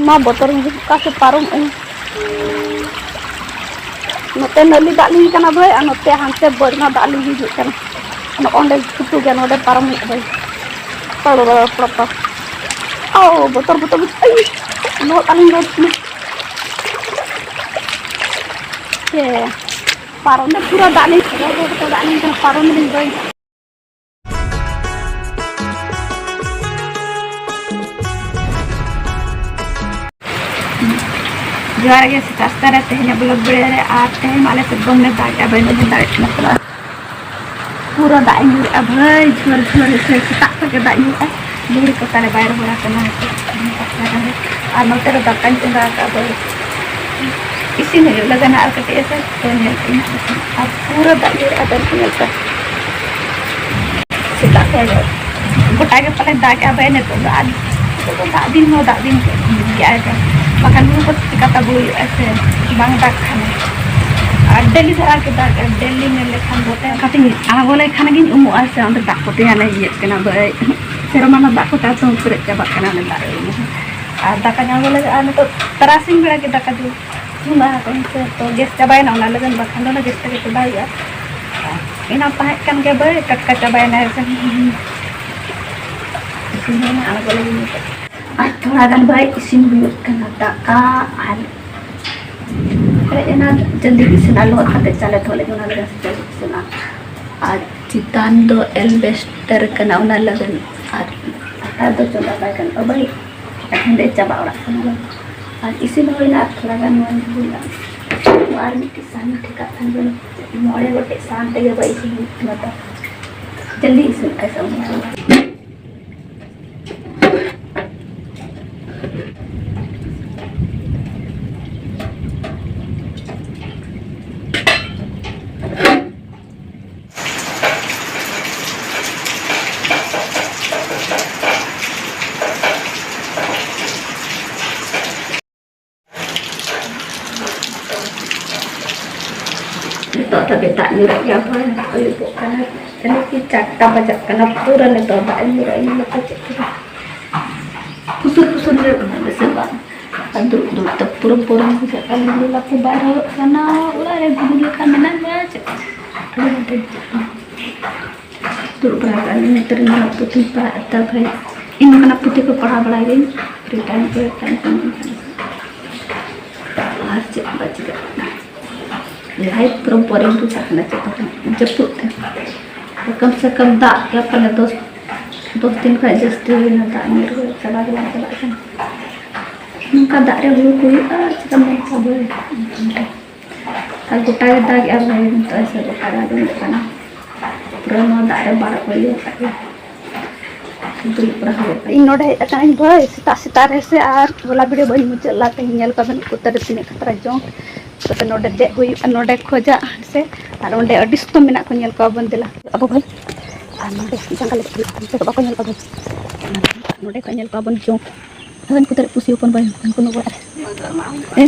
मा बोतर का से पारम नोते नली दाली कना भाई आ नोते हांते बड़ना दाली हिजु कना ओंडे छुटू के नोडे पारम भाई पड़ो पड़ो ओ बोतर बोतर आई नो दाली नो ये पारम ने पूरा दाली तो दाली कना पारम ने भाई जोर के रास्ता रहते हैं ब्लॉक बड़े आते हैं माले से गमने दाग अब मतलब पूरा दाग भाई झोर झोर से ताक के दाग लुड़ी को तारे बाहर बड़ा करना है और नोते रो दाका चंगा का भाई इसी में लगन आ के ऐसे तो नहीं अब पूरा दाग अदर मिलता से ताक है गोटा के पहले दाग अब है तो दाग दिन हो दाग दिन क्या है makan dulu kok kata gue ऐसे bang tak खाने डेली धरा के दाग डेली में लेखन बोते कति आना बोले खाने की उमु ऐसे अंदर दाग कोते आने ये कना भाई सेरमा ना दाग कोता तो पूरे क्या बात करना नहीं दाग दाग ना बोले आने तो तरासिंग बड़ा के दाग जो सुना कहीं से तो गैस चबाई ना उन्हें लगन बात ना गैस के चबाई या इना पाहे kan के भाई कट चबाई ना ऐसे इसमें ना आना बोले थोड़ा गान भाई इसिन हुई कना दाका आर एना जल्दी इसिन आलो खाते चले थोले उना लगन से इसिन आर चितान दो एल्बेस्टर कना उना लगन आर आता दो चला बाय कन भाई अखंडे चबा ओरा कना आर इसिन होइना थोड़ा गान मन हुइना आर मिट्टी सान ठिका थान बोले मोड़े गोटे सान ते भाई इसिन मतलब जल्दी इसिन ऐसा हुआ तो tapi tak nyurat ya apa kalau bukan ini kita baca karena turun itu tak nyurat ini lepas itu pusur-pusur dia bersebab untuk tepur-purun juga kalau dulu aku baru karena ulah ada guru kamenan baca tur perasaan ini terima putih pak atau baik ini kena putih ke paham lagi berikan harus cepat juga light proper इनको सकना चाहिए जब तो कम से कम दाग क्या पहले दो दिन का जस्ट ना दाग मेरे चला उनका दाग रे हुई कोई चिकन में सब है गोटा दाग अब है तो ऐसे गोटा दाग करना पूरा ना दाग रे बारह कोई होता इन नोडे अचानक भाई सितारे से आर वाला वीडियो बड़ी मुझे लाते हैं नेल का बन कुतर तीन खतरा जो तो नोडे दे हुई नोडे खोजा से और ओंडे अडिस तो मेना को नेल का बन दिला अब भाई और नोडे जंगल तो बाको नेल का बन नोडे का नेल का बन जो हन कुतर पुसी ओपन भाई को नो ए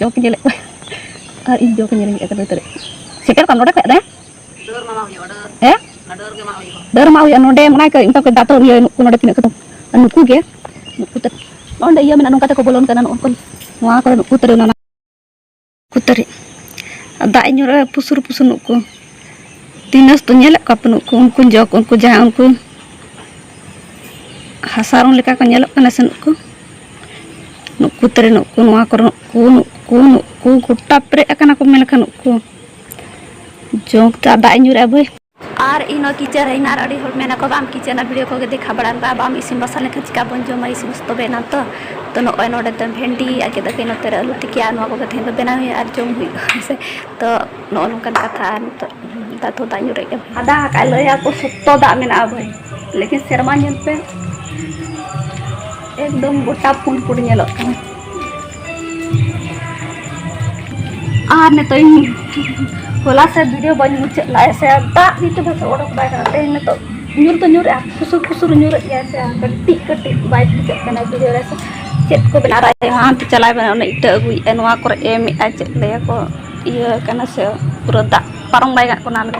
jok nyele और इन jok nyele ya kan tadi seker kan node kayak deh डर mau ya node mana ke inta ke dator ya ku node tina ketemu nuku ge nuku ter node iya menak kata ko bolon kanan on wa ko nuku ter nana kuteri da nyura pusur-pusur nuku tinas tu nyelek ka penuku unku jok unku jaha unku hasarung leka ko nyelok kana senuku nuku ter nuku wa ko nuku gota pre akan aku melkan nuku joke ता दाई nyura boy और इनो kitchen है ना अड़ी whole मेना को balm kitchen video को देखा बड़ान बा बाम इसिन मसाला के चिका बन जो मई सिमस तो बेना तो नो नोडे त भेंडी आके दके नो तेरे आलू टिकिया नो को थे तो बेना है और जोम हुई से तो नो नोकन कथा तो ता तो दाई nyura के आधा का लया को सत्तो दा मेना boy लेकिन शर्मा जन पे एकदम गोटा पुन पुन नेलक आने तो होला से वीडियो बन मुझे लाए से दाग नीचे बस ओडक बाय करते हैं तो nyur kusur nyur ya से कटी बाय करना वीडियो रे से चेक को बना रहा है हां तो चला बना ने इटा अगुई एनवा को एम आ चेक ले को ये कना से पूरा दाग parang बाय को नाल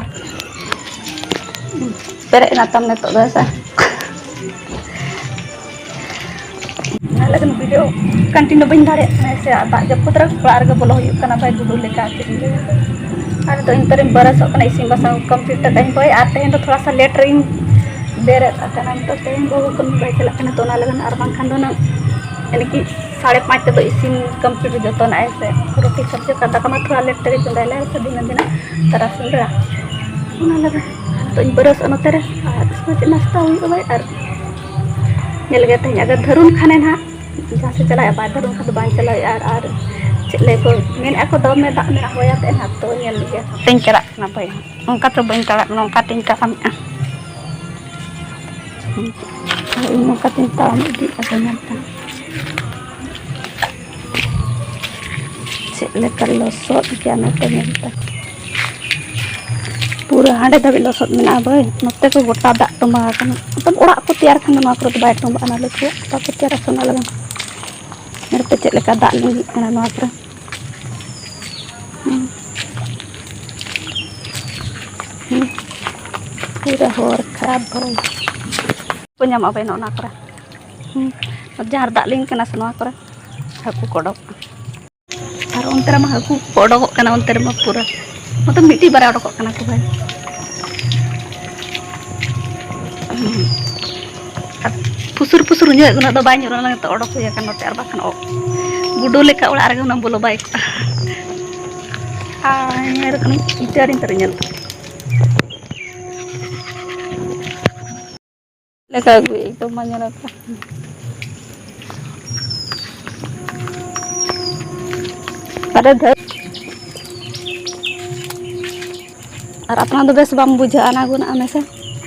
पेरे ना तमने तो ऐसा जन वीडियो कंटिन्यू बन दाड़े से दाग जपुत रे बोलो भाई गुडू लेका और तो इंतर बरस इसी बसा कम्प्लीट कहीं भाई और तेहन थोड़ा सा लेट रे बेरे तो तेहन बहु कम भाई चलना तो लगन और बाखान दो ना यानी कि 5:30 तक इसी कम्प्लीट जोतना से रोटी सब्जी का दाका में थोड़ा लेट तक चंदाले से दिन दिन तरासिन लगा तो बरस नोते रे और इसमें नाश्ता हुई भाई और नल गए थे अगर धरुन खाने ना जहाँ से चलाया बाद धरुन खा तो बांध चलाया और चले को मेन को दम में दाग में होया ते ना तो नल गया तीन चला ना भाई उनका तो बन चला नौका तीन चला में नौका तीन चला में दी अगर नलता चले कर लसोद क्या नोते मिलता पूरा हाँ दबी लसोद में भाई नोते को गोटा दाग तुम्बा मतलब ओड़ा को तैयार खान ना कर बै तुम्बा ना लेके बाको तैयार सोना लगन मेरे पे चले का दाग लगी ना पर पूरा होर खराब भाई को नामा भाई ना कर जहाँ दाग लिंग कना से ना कर हाकू कोडो और अंतर में हाकू कोडो कना अंतर में पूरा मतलब मिट्टी बारे उडक कना को भाई पुसुर पुसुर ना तो बाई ना तो उडक हुई कना नोते और बाखान गुडू लेका ओड़ा रे ना बोलो बाई आर कना इचारिन तर नेल लेका गुई तो मान्य रखा अरे धर और अपना तो बेस बाम बुझा ना गुना हमेशा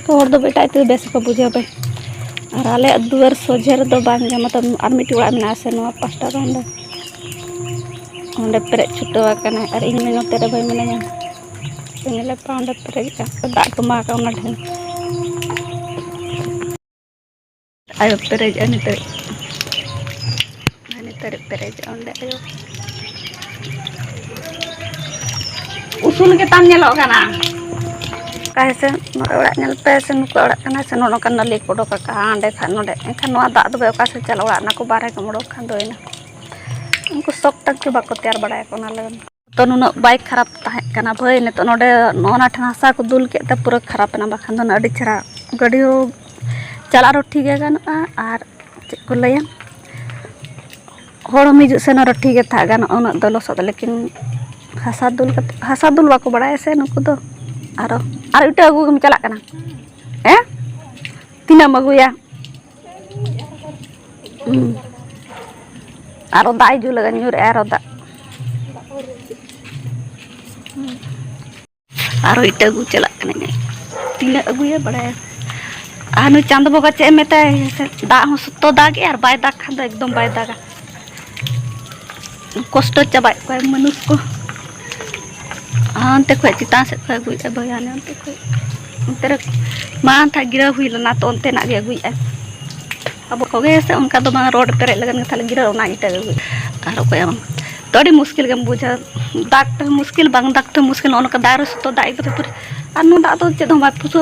तो हर दो बेटा तो बेस को बुझे पे और आले दुआर सोझे दो बांग मतलब और मिट्टी उड़ा में से नो पास्टा गांडा ओंडे पेरे छुटवा कना और इन में नोते रे भाई मने इनले पांडे पेरे का दाग तुमा का ना ढे आयो पेरे जाने तेरे पेरे ओंडे आयो उसूल के ताम नेलो कना कैसे ओड़ा नेल पे से नुको ओड़ा कना से नो कना ले कोडो का हांडे खा नोडे एखन नो दाग दो का से चल ओड़ा ना को बारे को मोड़ो खान दोइना उनको सब तक के बाको तैयार बड़ाय को ना लगन तो नुनो बाइक खराब ताहे कना भाई ने तो नोडे नोना ठनासा को दुल के त पूरा खराब ना बाखान दो अडी छरा गडियो चला रो ठीक है गाना और चे को लया होड़ मिजु से न ठीक है था गाना उन दो लसद लेकिन हसा दुल बाको बड़ाय से नुको दो आरो इटा अगु हम चला कना हैं तीना मगुया आरो दाई जु लगा न्यूर आरो दा आरो इटा अगु चला कना तीना अगुया बड़ाय आनु चांद बगा चे मेता दा हो सुतो दाग यार बाय दाग खान एकदम बाय दागा कष्ट चाबाय को मनुष्य को अंते को चिता से को गुई भयाने अंते को अंते मान था गिरा हुई ना तो अंते ना गे गुई अब को गे से उनका तो मा रोड पे लगन थाले गिरा ना इटा गुई आरो को हम तो अड़ी मुश्किल गम बुझा दाग तो मुश्किल बांग दाग तो मुश्किल उनका दारो सुतो दाई तो पूरे अनु दा तो चेदो बात पुसु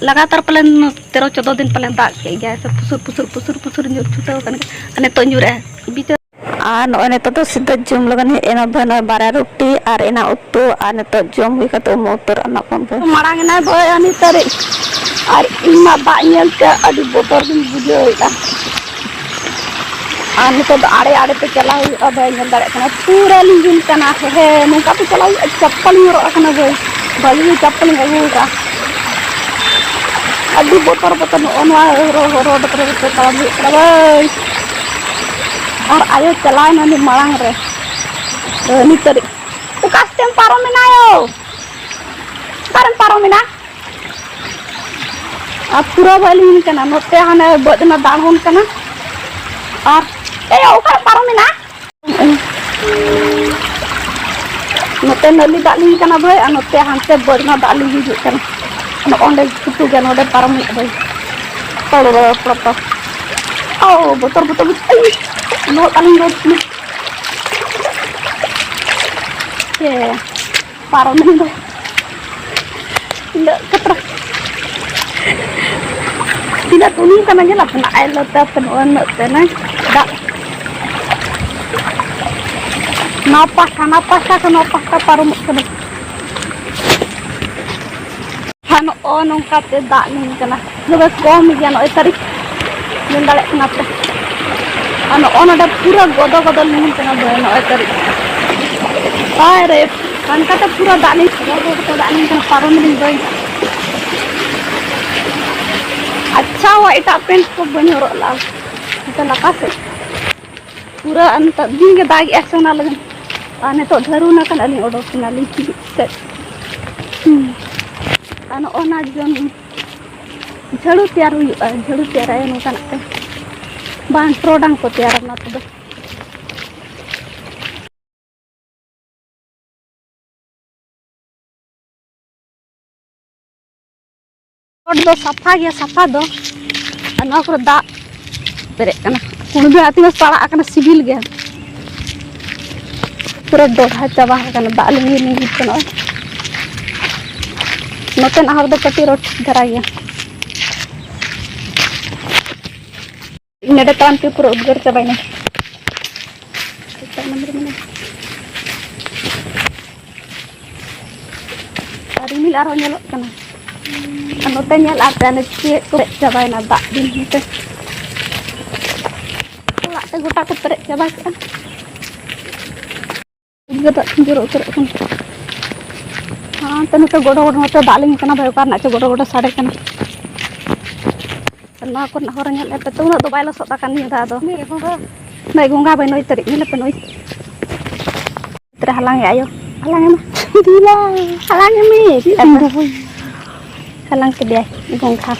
लगातार पलन 13-14 दिन पलन दाग के गया से पुसुर न्यूर छुटा कने तो न्यूर बीच आ नो तो सीधा जम लगन एना भन बारा रोटी और एना उतु आ तो जम हुई तो मोतर ना कोन को मारांग ना भय अनि तरे और इमा बा नेल के अडी बोतर दिन बुझेला आने तो आड़े पे चला हुई अब नेल दाड़े कना पूरा लिंगिन कना है नुका पे चला हुई चप्पल रो कना भई चप्पल गगुरा अडी बोतर ओनवा रोड पर चला हुई और आयो चलाए ना मांग रे नितरी तो कास्टेम पारो में ना यो कारण पारो में ना अब पूरा वाली कना नोते हाने बदना दागोन कना और ए ओका पारो में ना नोते नली दालिंग कना भाई और नोते हांते बदना दालिंग हिजु कना न ओंडे छुटू के नोडे पारो में भाई तोड़ो प्रॉपर ओ बोतर नो तालिंग रोड में ये पारो में दो कतरा tidak tuning kan aja lah kena air letak penuh na dak Napasta ke napasta parum kena. Hano onong kate dak ning kena. Lebih kom ya no tarik. Nindale kenapa? Ano ada pura godo ning kena boy no tarik. Are kan kata pura dak ning kena parum ning boy. अच्छा हुआ इटा paint को बनी हो रहा इटा लगा से पूरा अंत दिन के दाग ऐसा ना लगन आने तो धरू ना कन अली ओडो किनाली से आनो ओना जन झड़ू तैयार हुई झड़ू तैयार है नो कन पे बान प्रोडक्ट को तैयार ना तो दो सफा गया सफा दो ना को दा पेरे कना कुणबे आती में पड़ा कना सिविल गया पूरा डोढ़ा चाबा कना दा लिंगी लिंगी कना नते नहर दो कटी रोट धरा गया नेडे तान पे पूरा उद्गर चाबाई ना नंबर में तारी मिल आरो नेलो कना नोते नेल आते ने चे को चाबाई ना दा दिन ते लाते गोटा को पेरे चाबा के गदा जरो उतर हां तने तो गोडो गोडो तो दालिंग कना भाई कार ना गोडो गोडो साडे कना ना को ना होर नेल पे तो ना तो बाइलो सता कान नि दा दो नै गुंगा भाई नई तरी नेल पे नई तरे हलांग आयो हलांग मा दिला हलांग मी हलांग के दे गुंगा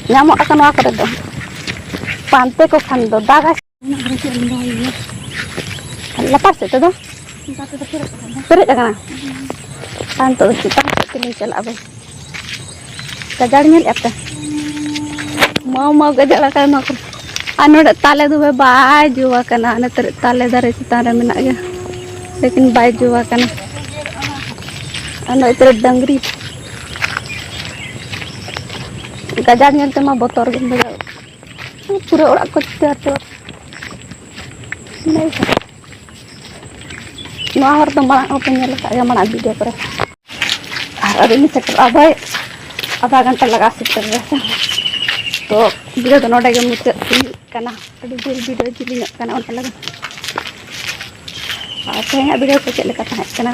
nyamuk akan wakar itu pantai kok kan do dagas lepas itu tuh berat kan pantai kita pilih jalan apa gajarnya apa mau gajah kan aku anu tale tuh baju akan anu tale dari citara mina aja lekin baju akan anu itu dangri gajar nyente mah botor gitu pura orang ko teater नहीं नहर तो मारा open nyala kayak mana video पर hari ini sekitar आधा घंटा लगा सकते हैं तो वीडियो तो नोटे के मुझे करना अभी दूर वीडियो जिली करना उनका लगा कहीं वीडियो को चले करता है करना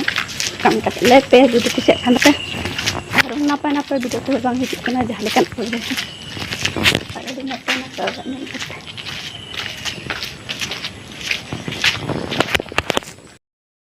कम कर ले पे वीडियो को चेक करना पे और नापा वीडियो को बांग हिट करना जहाँ लेकर अभी नापा